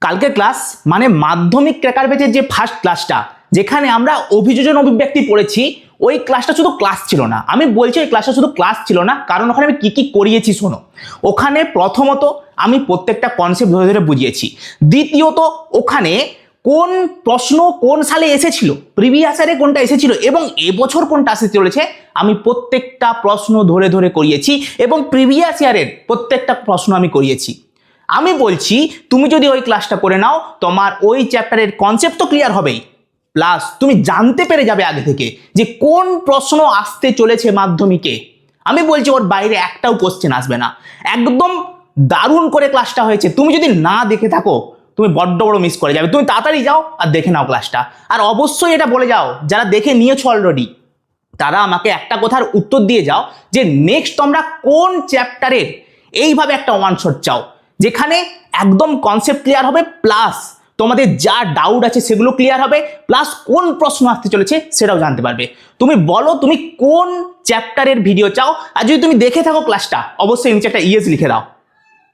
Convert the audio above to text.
কালকের ক্লাস মানে মাধ্যমিক ক্র্যাকার ব্যাচের যে ফার্স্ট ক্লাসটা, যেখানে আমরা অভিযোজন অভিব্যক্তি পড়েছি, ওই ক্লাসটা শুধু ক্লাস ছিল না। আমি বলছি ওই ক্লাসটা শুধু ক্লাস ছিল না, কারণ ওখানে আমি কি কি করিয়েছি শোনো। ওখানে প্রথমত আমি প্রত্যেকটা কনসেপ্ট ধরে ধরে বুঝিয়েছি। দ্বিতীয়ত ওখানে কোন প্রশ্ন কোন সালে এসেছিল, প্রিভিয়াস ইয়ারে কোনটা এসেছিল এবং এবছর কোনটা আসতে চলেছে, আমি প্রত্যেকটা প্রশ্ন ধরে ধরে করিয়েছি এবং প্রিভিয়াস ইয়ারের প্রত্যেকটা প্রশ্ন আমি করিয়েছি। আমি বলছি তুমি যদি ওই ক্লাসটা করে নাও, তোমার ওই চ্যাপ্টারের কনসেপ্ট তো ক্লিয়ার হবেই, প্লাস তুমি জানতে পেরে যাবে আগে থেকে যে কোন প্রশ্ন আসতে চলেছে মাধ্যমিকে। আমি বলছি ওর বাইরে একটাও কোশ্চেন আসবে না। একদম দারুণ করে ক্লাসটা হয়েছে। তুমি যদি না দেখে থাকো তুমি বড্ড বড় মিস করে যাবে। তুমি তাড়াতাড়ি যাও আর দেখে নাও ক্লাসটা। আর অবশ্যই এটা বলে যাও যারা দেখে নিয়েছো অলরেডি, তারা আমাকে একটা কথার উত্তর দিয়ে যাও যে নেক্সট তোমরা কোন চ্যাপ্টারের এইভাবে একটা ওয়ান শট চাও, যেখানে একদম কনসেপ্ট ক্লিয়ার হবে, প্লাস তোমাদের যা ডাউট আছে সেগুলো ক্লিয়ার হবে, প্লাস কোন প্রশ্ন আসতে চলেছে সেটাও জানতে পারবে। তুমি বলো তুমি কোন চ্যাপ্টারের ভিডিও চাও, আর যদি তুমি দেখে থাকো ক্লাসটা অবশ্যই নিচে একটা ইয়েস লিখে দাও।